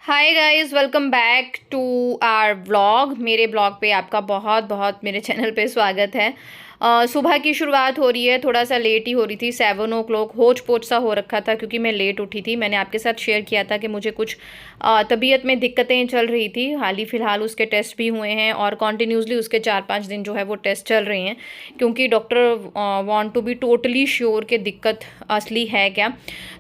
Hi guys, welcome back to our vlog. मेरे blog पे आपका बहुत बहुत मेरे चैनल पे स्वागत है। सुबह की शुरुआत हो रही है, थोड़ा सा लेट ही हो रही थी। 7 o'clock होच पोच सा हो रखा था क्योंकि मैं लेट उठी थी। मैंने आपके साथ शेयर किया था कि मुझे कुछ तबीयत में दिक्कतें चल रही थी। हाल ही फ़िलहाल उसके टेस्ट भी हुए हैं और कॉन्टीन्यूसली उसके 4-5 दिन जो है वो टेस्ट चल रहे हैं क्योंकि doctor want to be totally sure कि दिक्कत असली है क्या।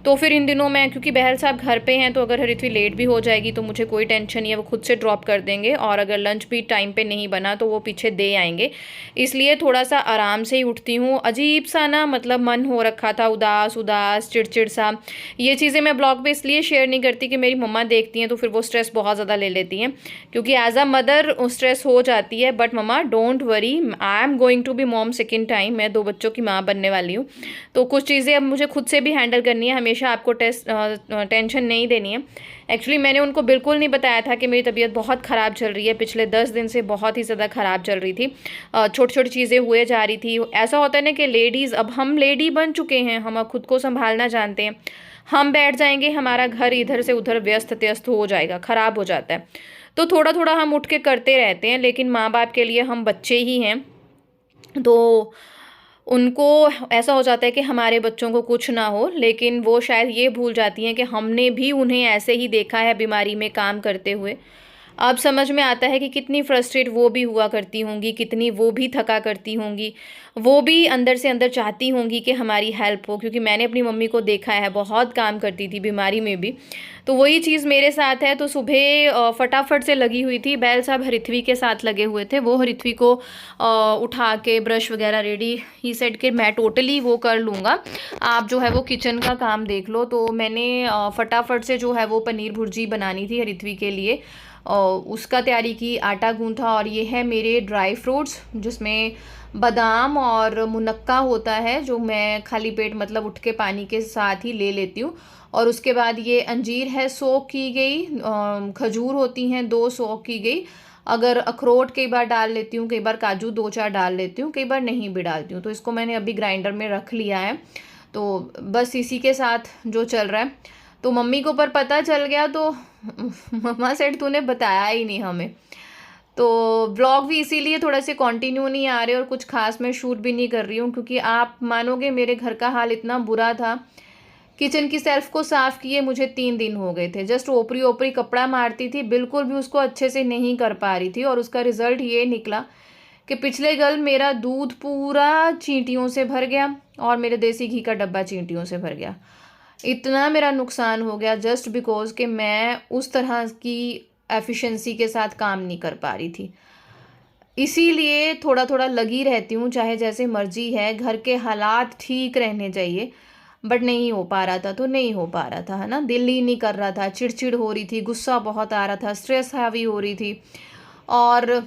तो फिर इन दिनों मैं, क्योंकि बहल साहब घर पे हैं, तो अगर हरिथवी लेट भी हो जाएगी तो मुझे कोई टेंशन नहीं है, वो खुद से ड्रॉप कर देंगे। और अगर लंच भी टाइम पे नहीं बना तो वो पीछे दे आएंगे। इसलिए थोड़ा सा आराम से ही उठती हूँ। अजीब सा ना, मतलब मन हो रखा था, उदास उदास चिड़चिड़ सा। ये चीज़ें मैं ब्लॉग पे इसलिए शेयर नहीं करती कि मेरी मम्मा देखती हैं तो फिर वो स्ट्रेस बहुत ज़्यादा ले लेती हैं, क्योंकि एज अ मदर स्ट्रेस हो जाती है। But mamma don't worry, I am going to be mom second time. मैं 2 बच्चों की माँ बनने वाली हूँ, तो कुछ चीज़ें अब मुझे खुद से भी हैंडल करनी है। हमेशा आपको टेंशन नहीं देनी है। एक्चुअली मैंने उनको बिल्कुल नहीं बताया था कि मेरी तबीयत बहुत ख़राब चल रही है। पिछले 10 दिन से बहुत ही ज़्यादा ख़राब चल रही थी। छोटी छोटी चीज़ें हुए जा रही थी। ऐसा होता है ना कि लेडीज़, अब हम लेडी बन चुके हैं, हम अब खुद को संभालना जानते हैं। हम बैठ जाएंगे, हमारा घर इधर से उधर व्यस्त त्यस्त हो जाएगा, ख़राब हो जाता है। तो थोड़ा थोड़ा हम उठ के करते रहते हैं, लेकिन माँ बाप के लिए हम बच्चे ही हैं। तो उनको ऐसा हो जाता है कि हमारे बच्चों को कुछ ना हो, लेकिन वो शायद ये भूल जाती हैं कि हमने भी उन्हें ऐसे ही देखा है बीमारी में काम करते हुए। अब समझ में आता है कि कितनी फ्रस्ट्रेट वो भी हुआ करती होंगी, कितनी वो भी थका करती होंगी। वो भी अंदर से अंदर चाहती होंगी कि हमारी हेल्प हो, क्योंकि मैंने अपनी मम्मी को देखा है, बहुत काम करती थी बीमारी में भी। तो वही चीज़ मेरे साथ है। तो सुबह फटाफट से लगी हुई थी। बैल साहब हरिथवी के साथ लगे हुए थे। वो हरिथवी को उठा के ब्रश वगैरह रेडी ही सेट के, मैं टोटली वो कर लूँगा, आप जो है वो किचन का काम देख लो। तो मैंने फटाफट से जो है वो पनीर भुर्जी बनानी थी हरिथवी के लिए, उसका तैयारी की, आटा गूंथा। और ये है मेरे ड्राई फ्रूट्स, जिसमें बादाम और मुनक्का होता है, जो मैं खाली पेट मतलब उठ के पानी के साथ ही ले लेती हूँ। और उसके बाद ये अंजीर है सोक की गई, खजूर होती हैं 2 सोक की गई। अगर अखरोट कई बार डाल लेती हूँ, कई बार काजू 2-4 डाल लेती हूँ, कई बार नहीं भी डालती हूँ। तो इसको मैंने अभी ग्राइंडर में रख लिया है। तो बस इसी के साथ जो चल रहा है। तो मम्मी को पर पता चल गया तो मम्मा सेठ तूने बताया ही नहीं हमें। तो ब्लॉग भी इसीलिए थोड़ा से कंटिन्यू नहीं आ रहे और कुछ खास मैं शूट भी नहीं कर रही हूँ, क्योंकि आप मानोगे मेरे घर का हाल इतना बुरा था। किचन की सेल्फ को साफ़ किए मुझे 3 दिन हो गए थे। जस्ट ओपरी ओपरी कपड़ा मारती थी, बिल्कुल भी उसको अच्छे से नहीं कर पा रही थी। और उसका रिज़ल्ट ये निकला कि पिछले कल मेरा दूध पूरा चींटियों से भर गया और मेरे देसी घी का डब्बा चींटियों से भर गया। इतना मेरा नुकसान हो गया जस्ट बिकॉज कि मैं उस तरह की एफिशिएंसी के साथ काम नहीं कर पा रही थी। इसीलिए थोड़ा थोड़ा लगी रहती हूँ, चाहे जैसे मर्जी है। घर के हालात ठीक रहने चाहिए, बट नहीं हो पा रहा था तो नहीं हो पा रहा था, है ना। दिल ही नहीं कर रहा था, चिड़चिड़ हो रही थी, गुस्सा बहुत आ रहा था, स्ट्रेस हावी हो रही थी और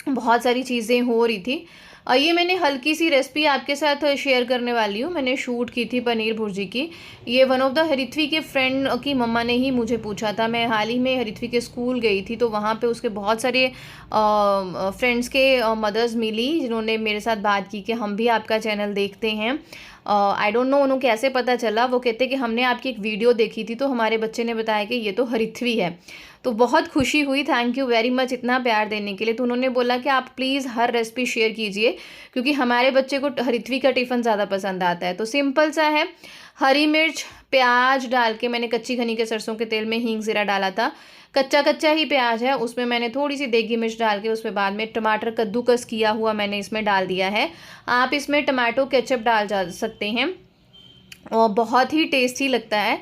बहुत सारी चीज़ें हो रही थी। ये मैंने हल्की सी रेसिपी आपके साथ शेयर करने वाली हूँ। मैंने शूट की थी पनीर भुर्जी की। ये वन ऑफ द हरिथवी के फ्रेंड की मम्मा ने ही मुझे पूछा था। मैं हाल ही में हरिथवी के स्कूल गई थी, तो वहाँ पे उसके बहुत सारे फ्रेंड्स के मदर्स मिली, जिन्होंने मेरे साथ बात की कि हम भी आपका चैनल देखते हैं। आई डोंट नो उन्हें कैसे पता चला। वो कहते कि हमने आपकी एक वीडियो देखी थी तो हमारे बच्चे ने बताया कि ये तो हरिथवी है। तो बहुत खुशी हुई, थैंक यू वेरी मच इतना प्यार देने के लिए। तो उन्होंने बोला कि आप प्लीज़ हर रेसिपी शेयर कीजिए, क्योंकि हमारे बच्चे को हरिथवी का टिफ़िन ज़्यादा पसंद आता है। तो सिंपल सा है, हरी मिर्च प्याज डाल के, मैंने कच्ची घनी के सरसों के तेल में हींग ज़ीरा डाला था। कच्चा कच्चा ही प्याज है, उसमें मैंने थोड़ी सी देगी मिर्च डाल के, उसमें बाद में टमाटर कद्दूकस किया हुआ मैंने इसमें डाल दिया है। आप इसमें टमाटो केचप डाल जा सकते हैं और बहुत ही टेस्टी लगता है।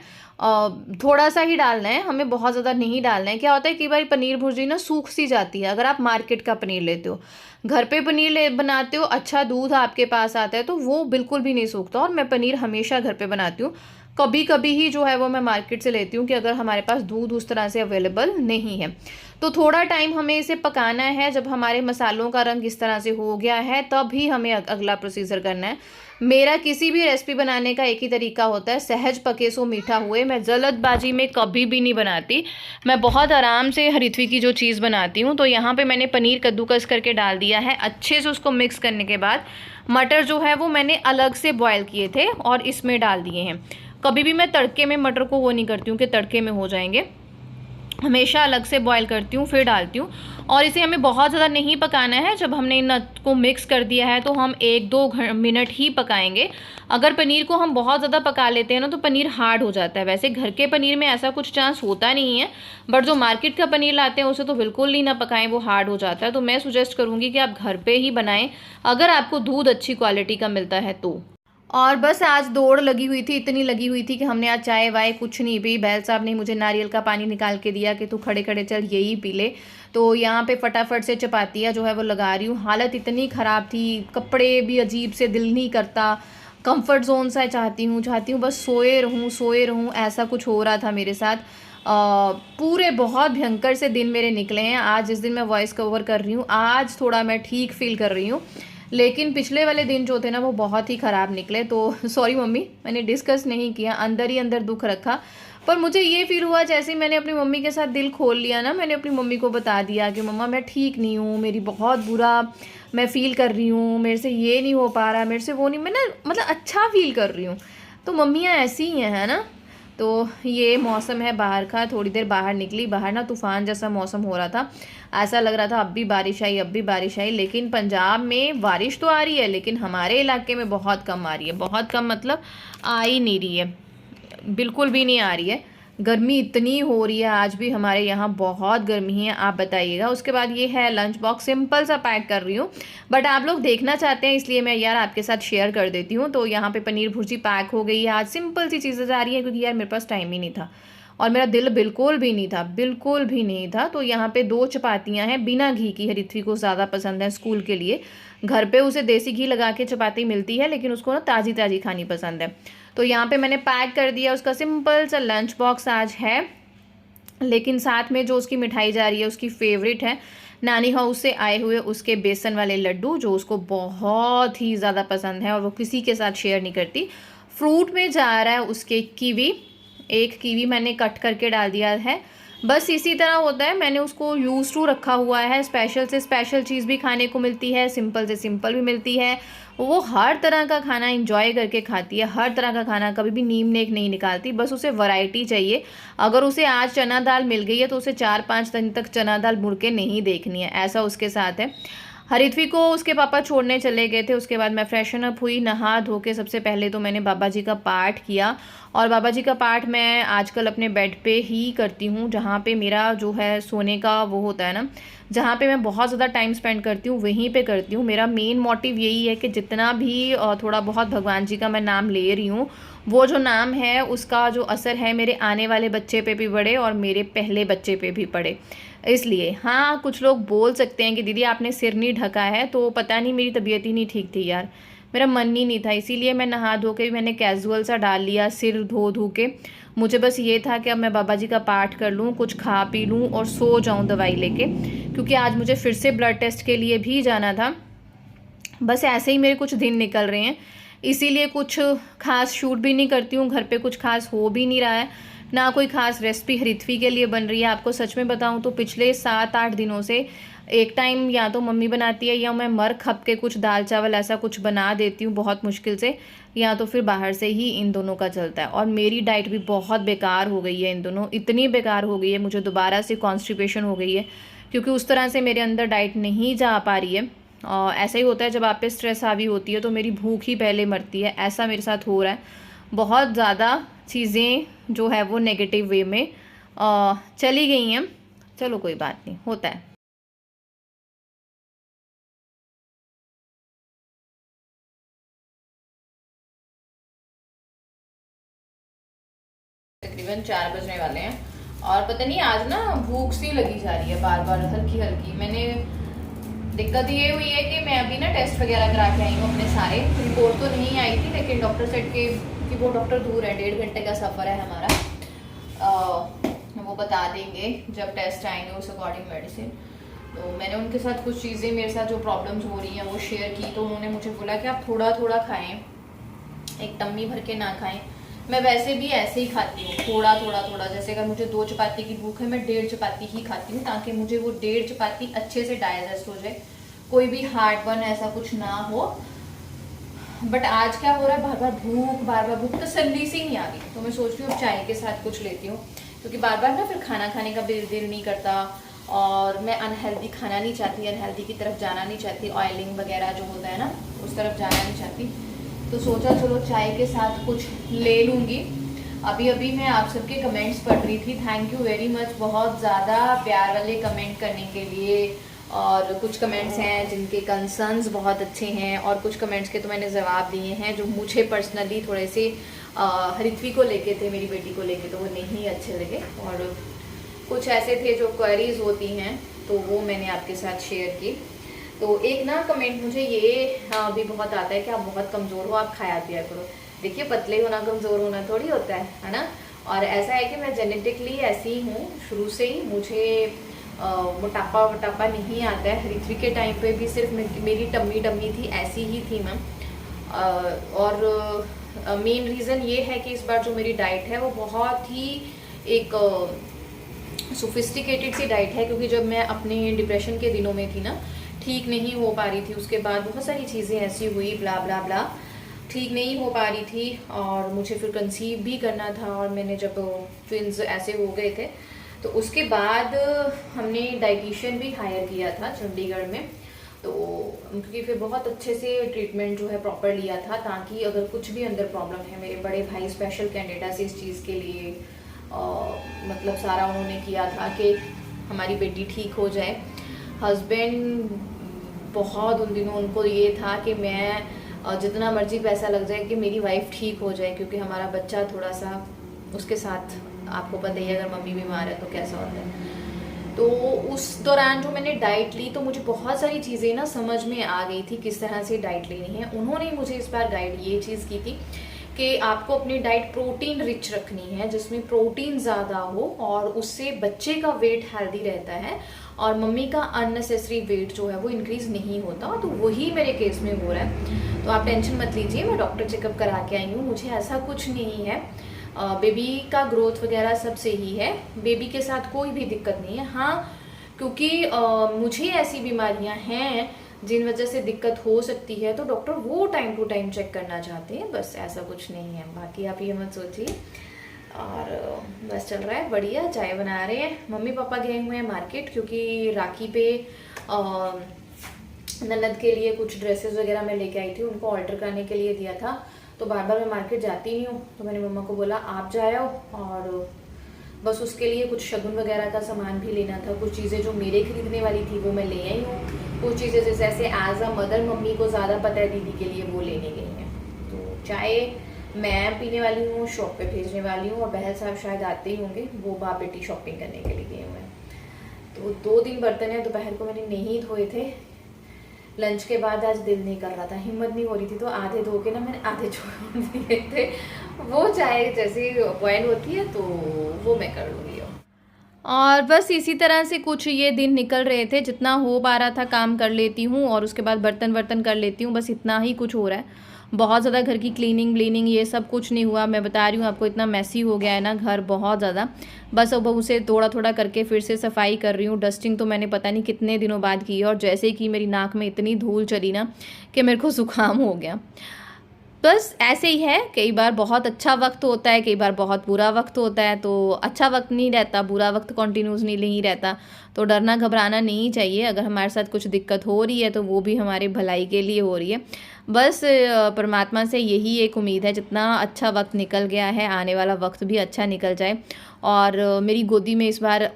थोड़ा सा ही डालना है, हमें बहुत ज़्यादा नहीं डालना है। क्या होता है, कई बार पनीर भुर्जी ना सूख सी जाती है। अगर आप मार्केट का पनीर लेते हो, घर पे पनीर बनाते हो, अच्छा दूध आपके पास आता है, तो वो बिल्कुल भी नहीं सूखता। और मैं पनीर हमेशा घर पे बनाती हूँ, कभी कभी ही जो है वो मैं मार्केट से लेती हूँ, कि अगर हमारे पास दूध उस तरह से अवेलेबल नहीं है। तो थोड़ा टाइम हमें इसे पकाना है। जब हमारे मसालों का रंग इस तरह से हो गया है, तब ही हमें अगला प्रोसीजर करना है। मेरा किसी भी रेसिपी बनाने का एक ही तरीका होता है, सहज पके सो मीठा हुए। मैं जल्दबाजी में कभी भी नहीं बनाती, मैं बहुत आराम से हरिथवी की जो चीज़ बनाती हूँ। तो यहाँ पे मैंने पनीर कद्दूकस करके डाल दिया है। अच्छे से उसको मिक्स करने के बाद मटर जो है वो मैंने अलग से बॉयल किए थे और इसमें डाल दिए हैं। कभी भी मैं तड़के में मटर को वो नहीं करती हूँ कि तड़के में हो जाएंगे। हमेशा अलग से बॉईल करती हूँ फिर डालती हूँ। और इसे हमें बहुत ज़्यादा नहीं पकाना है। जब हमने इन को मिक्स कर दिया है तो हम 1-2 मिनट ही पकाएंगे। अगर पनीर को हम बहुत ज़्यादा पका लेते हैं ना तो पनीर हार्ड हो जाता है। वैसे घर के पनीर में ऐसा कुछ चांस होता नहीं है, बट जो मार्केट का पनीर लाते हैं उसे तो बिल्कुल ही ना पकाएं, वो हार्ड हो जाता है। तो मैं सजेस्ट करूँगी कि आप घर पर ही बनाएँ, अगर आपको दूध अच्छी क्वालिटी का मिलता है तो। और बस आज दौड़ लगी हुई थी, इतनी लगी हुई थी कि हमने आज चाय वाय कुछ नहीं पी। बैल साहब ने मुझे नारियल का पानी निकाल के दिया कि तू खड़े खड़े चल यही पी ले। तो यहाँ पे फटाफट से चपातियाँ जो है वो लगा रही हूँ। हालत इतनी ख़राब थी, कपड़े भी अजीब से, दिल नहीं करता, कंफर्ट जोन सा चाहती हूँ बस सोए रहूँ, ऐसा कुछ हो रहा था मेरे साथ। पूरे बहुत भयंकर से दिन मेरे निकले हैं। आज जिस दिन मैं वॉइस कवर कर रही हूँ, आज थोड़ा मैं ठीक फील कर रही हूँ, लेकिन पिछले वाले दिन जो थे ना वो बहुत ही ख़राब निकले। तो सॉरी मम्मी, मैंने डिस्कस नहीं किया, अंदर ही अंदर दुख रखा। पर मुझे ये फील हुआ जैसे ही मैंने अपनी मम्मी के साथ दिल खोल लिया ना, मैंने अपनी मम्मी को बता दिया कि मम्मा मैं ठीक नहीं हूँ, मेरी बहुत बुरा मैं फ़ील कर रही हूँ, मेरे से ये नहीं हो पा रहा, मेरे से वो नहीं, मैं ना मतलब अच्छा फ़ील कर रही हूँ। तो मम्मियाँ ऐसी ही हैं, है ना। तो ये मौसम है बाहर का, थोड़ी देर बाहर निकली, बाहर ना तूफ़ान जैसा मौसम हो रहा था, ऐसा लग रहा था अब भी बारिश आई, अब भी बारिश आई। लेकिन पंजाब में बारिश तो आ रही है, लेकिन हमारे इलाके में बहुत कम आ रही है। बहुत कम मतलब आ ही नहीं रही है, बिल्कुल भी नहीं आ रही है। गर्मी इतनी हो रही है, आज भी हमारे यहाँ बहुत गर्मी है, आप बताइएगा। उसके बाद ये है लंच बॉक्स, सिंपल सा पैक कर रही हूँ, बट आप लोग देखना चाहते हैं इसलिए मैं यार आपके साथ शेयर कर देती हूँ। तो यहाँ पे पनीर भुर्जी पैक हो गई है। आज सिंपल सी चीज़ें जा रही हैं क्योंकि यार मेरे पास टाइम ही नहीं था और मेरा दिल बिल्कुल भी नहीं था, बिल्कुल भी नहीं था। तो यहाँ पे 2 चपातियाँ हैं बिना घी की, ऋत्वी को ज़्यादा पसंद है स्कूल के लिए। घर पे उसे देसी घी लगा के चपाती मिलती है, लेकिन उसको ना ताज़ी ताज़ी खानी पसंद है। तो यहाँ पे मैंने पैक कर दिया उसका सिंपल सा लंच बॉक्स आज है। लेकिन साथ में जो उसकी मिठाई जा रही है, उसकी फेवरेट है, नानी हाउस से आए हुए उसके बेसन वाले लड्डू, जो उसको बहुत ही ज़्यादा पसंद है और वो किसी के साथ शेयर नहीं करती। फ्रूट में जा रहा है उसके कीवी, एक कीवी मैंने कट करके डाल दिया है। बस इसी तरह होता है, मैंने उसको यूज़ टू रखा हुआ है। स्पेशल से स्पेशल चीज़ भी खाने को मिलती है, सिंपल से सिंपल भी मिलती है। वो हर तरह का खाना इंजॉय करके खाती है, हर तरह का खाना, कभी भी नीम नेक नहीं निकालती। बस उसे वैरायटी चाहिए। अगर उसे आज चना दाल मिल गई है तो उसे 4-5 दिन तक चना दाल मुड़ के नहीं देखनी है, ऐसा उसके साथ है। हरित्वी को उसके पापा छोड़ने चले गए थे, उसके बाद मैं फ्रेशन अप हुई, नहा धो के सबसे पहले तो मैंने बाबा जी का पाठ किया। और बाबा जी का पाठ मैं आजकल अपने बेड पे ही करती हूँ, जहाँ पे मेरा जो है सोने का वो होता है ना, जहाँ पे मैं बहुत ज़्यादा टाइम स्पेंड करती हूँ वहीं पे करती हूँ। मेरा मेन मोटिव यही है कि जितना भी थोड़ा बहुत भगवान जी का मैं नाम ले रही हूँ, वो जो नाम है उसका जो असर है मेरे आने वाले बच्चे पे भी पड़े और मेरे पहले बच्चे पे भी पड़े। इसलिए हाँ, कुछ लोग बोल सकते हैं कि दीदी आपने सिर नहीं ढका है, तो पता नहीं मेरी तबीयत ही नहीं ठीक थी यार, मेरा मन ही नहीं था, इसीलिए मैं नहा धो के मैंने कैजुअल सा डाल लिया सिर धो धो के। मुझे बस ये था कि अब मैं बाबा जी का पाठ कर लूँ, कुछ खा पी लूँ और सो जाऊँ दवाई लेके, क्योंकि आज मुझे फिर से ब्लड टेस्ट के लिए भी जाना था। बस ऐसे ही मेरे कुछ दिन निकल रहे हैं, इसीलिए कुछ खास शूट भी नहीं करती हूँ, घर पे कुछ खास हो भी नहीं रहा है, ना कोई खास रेसिपी हरित्वी के लिए बन रही है। आपको सच में बताऊँ तो पिछले 7-8 दिनों से एक टाइम या तो मम्मी बनाती है या मैं मर खप के कुछ दाल चावल ऐसा कुछ बना देती हूँ बहुत मुश्किल से, या तो फिर बाहर से ही इन दोनों का चलता है। और मेरी डाइट भी बहुत बेकार हो गई है, इन दोनों इतनी बेकार हो गई है, मुझे दोबारा से कॉन्स्टिपेशन हो गई है, क्योंकि उस तरह से मेरे अंदर डाइट नहीं जा पा रही है। ऐसा ही होता है जब आप पे स्ट्रेस हावी होती है तो मेरी भूख ही पहले मरती है, ऐसा मेरे साथ हो रहा है। बहुत ज़्यादा चीज़ें जो है वो नेगेटिव वे में चली गई हैं। चलो कोई बात नहीं, होता है। तकरीबन 4 बजने वाले हैं और पता नहीं आज ना भूख सी लगी जा रही है बार बार, हल्की हल्की। मैंने दिक्कत ये हुई है कि मैं अभी ना टेस्ट वगैरह करा के आई हूँ अपने सारे, रिपोर्ट तो नहीं आई थी, लेकिन डॉक्टर सेट के कि वो डॉक्टर दूर है, 1.5 घंटे का सफ़र है हमारा। वो बता देंगे जब टेस्ट आएंगे उस अकॉर्डिंग मेडिसिन। तो मैंने उनके साथ कुछ चीज़ें, मेरे साथ जो प्रॉब्लम्स हो रही हैं वो शेयर की, तो उन्होंने मुझे बोला कि आप थोड़ा थोड़ा खाएं, एक टम्मी भर के ना खाएं। मैं वैसे भी ऐसे ही खाती हूँ, थोड़ा थोड़ा थोड़ा, जैसे अगर मुझे 2 चपाती की भूख है मैं 1.5 चपाती ही खाती हूँ, ताकि मुझे वो 1.5 चपाती अच्छे से डाइजेस्ट हो जाए, कोई भी हार्ट बर्न ऐसा कुछ ना हो। बट आज क्या हो रहा है, बार बार भूख तसल्ली से ही नहीं आ रही, तो मैं सोच रही हूँ चाय के साथ कुछ लेती हूँ, क्योंकि बार बार ना फिर खाना खाने का दिल नहीं करता, और मैं अनहेल्दी खाना नहीं चाहती, अनहेल्दी की तरफ जाना नहीं चाहती, ऑयलिंग वगैरह जो होता है ना उस तरफ जाना नहीं चाहती। तो सोचा चलो चाय के साथ कुछ ले लूँगी। अभी अभी मैं आप सबके कमेंट्स पढ़ रही थी, थैंक यू वेरी मच बहुत ज़्यादा प्यार वाले कमेंट करने के लिए। और कुछ कमेंट्स हैं जिनके कंसर्न्स बहुत अच्छे हैं, और कुछ कमेंट्स के तो मैंने जवाब दिए हैं जो मुझे पर्सनली थोड़े से हरित्वी को लेके थे, मेरी बेटी को लेके, तो वो नहीं अच्छे लगे। और कुछ ऐसे थे जो क्वेरीज होती हैं तो वो मैंने आपके साथ शेयर की। तो एक ना कमेंट मुझे ये भी बहुत आता है कि आप बहुत कमज़ोर हो, आप खाया पिया करो। देखिए पतले होना कमज़ोर होना थोड़ी होता है ना। और ऐसा है कि मैं जेनेटिकली ऐसी ही हूँ, शुरू से ही मुझे मोटापा वटापा नहीं आता है। हरित्वी के टाइम पे भी सिर्फ मेरी टम्मी थी, ऐसी ही थी मैम। और मेन रीज़न ये है कि इस बार जो मेरी डाइट है वो बहुत ही एक सोफिस्टिकेटेड सी डाइट है, क्योंकि जब मैं अपने डिप्रेशन के दिनों में थी ना, ठीक नहीं हो पा रही थी, उसके बाद बहुत सारी चीज़ें ऐसी हुई, ब्ला ब्ला ब्ला, ठीक नहीं हो पा रही थी, और मुझे फिर कंसीव भी करना था। और मैंने जब ट्विंस ऐसे हो गए थे तो उसके बाद हमने डाइटिशियन भी हायर किया था चंडीगढ़ में। तो क्योंकि फिर बहुत अच्छे से ट्रीटमेंट जो है प्रॉपर लिया था, ताकि अगर कुछ भी अंदर प्रॉब्लम है, मेरे बड़े भाई स्पेशल कैंडिडेट इस चीज़ के लिए मतलब सारा उन्होंने किया था कि हमारी बेटी ठीक हो जाए। हस्बैंड बहुत उन दिनों उनको ये था कि मैं जितना मर्जी पैसा लग जाए कि मेरी वाइफ ठीक हो जाए, क्योंकि हमारा बच्चा थोड़ा सा उसके साथ, आपको पता ही अगर मम्मी बीमार है तो कैसा होता है। तो उस दौरान जो मैंने डाइट ली तो मुझे बहुत सारी चीज़ें ना समझ में आ गई थी किस तरह से डाइट लेनी है। उन्होंने मुझे इस बार गाइड ये चीज़ की थी कि आपको अपनी डाइट प्रोटीन रिच रखनी है, जिसमें प्रोटीन ज़्यादा हो, और उससे बच्चे का वेट हेल्दी रहता है और मम्मी का अननेसेसरी वेट जो है वो इंक्रीज़ नहीं होता। तो वही मेरे केस में हो रहा है। तो आप टेंशन मत लीजिए, मैं डॉक्टर चेकअप करा के आई हूँ, मुझे ऐसा कुछ नहीं है। बेबी का ग्रोथ वगैरह सब सही है, बेबी के साथ कोई भी दिक्कत नहीं है। हाँ, क्योंकि मुझे ऐसी बीमारियां हैं जिन वजह से दिक्कत हो सकती है, तो डॉक्टर वो टाइम टू टाइम चेक करना चाहते हैं, बस ऐसा कुछ नहीं है। बाकी आप ये मत सोचिए। और बस चल रहा है बढ़िया, चाय बना रहे हैं। मम्मी पापा गए हुए हैं मार्केट, क्योंकि राखी पे ननद के लिए कुछ ड्रेसेस वगैरह मैं लेके आई थी, उनको ऑल्टर करने के लिए दिया था। तो बार बार मैं मार्केट जाती नहीं हूँ, तो मैंने मम्मा को बोला आप जाओ, और बस उसके लिए कुछ शगुन वगैरह का सामान भी लेना था। कुछ चीज़ें जो मेरे खरीदने वाली थी वो मैं ले आई हूँ, कुछ चीज़ें जैसे ऐसे एज अ मदर मम्मी को ज़्यादा पता है दीदी के लिए, वो लेने गई हैं। तो चाय मैं पीने वाली हूँ, शॉप पे भेजने वाली हूँ, और बहल साहब शायद आते ही होंगे, वो बाप बेटी शॉपिंग करने के लिए गए हुए हैं। तो 2 दिन बर्तन है, दोपहर को मैंने नहीं धोए थे, लंच के बाद आज दिल नहीं कर रहा था, हिम्मत नहीं हो रही थी, तो आधे धो के ना मैंने आधे छोड़ दिए थे। वो चाहे जैसी पॉइंट होती है तो वो मैं कर लूँगी। और बस इसी तरह से कुछ ये दिन निकल रहे थे, जितना हो पा रहा था काम कर लेती हूँ, और उसके बाद बर्तन वर्तन कर लेती हूँ, बस इतना ही कुछ हो रहा है। बहुत ज़्यादा घर की क्लीनिंग व्लीनिंग ये सब कुछ नहीं हुआ, मैं बता रही हूँ आपको, इतना मैसी हो गया है ना घर बहुत ज़्यादा। बस अब उसे थोड़ा थोड़ा करके फिर से सफाई कर रही हूँ। डस्टिंग तो मैंने पता नहीं कितने दिनों बाद की है, और जैसे कि मेरी नाक में इतनी धूल चली ना कि मेरे को ज़ुकाम हो गया। बस ऐसे ही है, कई बार बहुत अच्छा वक्त होता है, कई बार बहुत बुरा वक्त होता है। तो अच्छा वक्त नहीं रहता, बुरा वक्त कंटिन्यूसली नहीं रहता, तो डरना घबराना नहीं चाहिए। अगर हमारे साथ कुछ दिक्कत हो रही है तो वो भी हमारे भलाई के लिए हो रही है। बस परमात्मा से यही एक उम्मीद है, जितना अच्छा वक्त निकल गया है आने वाला वक्त भी अच्छा निकल जाए, और मेरी गोदी में इस बार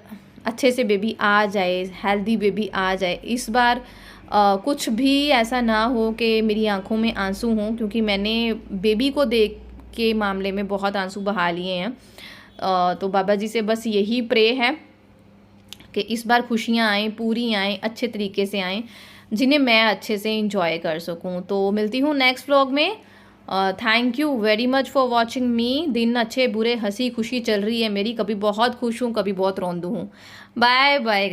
अच्छे से बेबी आ जाए, हेल्दी बेबी आ जाए इस बार। कुछ भी ऐसा ना हो कि मेरी आंखों में आंसू हों, क्योंकि मैंने बेबी को देख के मामले में बहुत आंसू बहा लिए हैं। तो बाबा जी से बस यही प्रे है कि इस बार खुशियाँ आएँ, पूरी आएँ, अच्छे तरीके से आएँ, जिन्हें मैं अच्छे से इंजॉय कर सकूँ। तो मिलती हूँ नेक्स्ट व्लॉग में। Thank you very much for watching मी। दिन अच्छे बुरे हंसी खुशी चल रही है मेरी, कभी बहुत खुश हूँ, कभी बहुत रोंदू हूँ। Bye bye.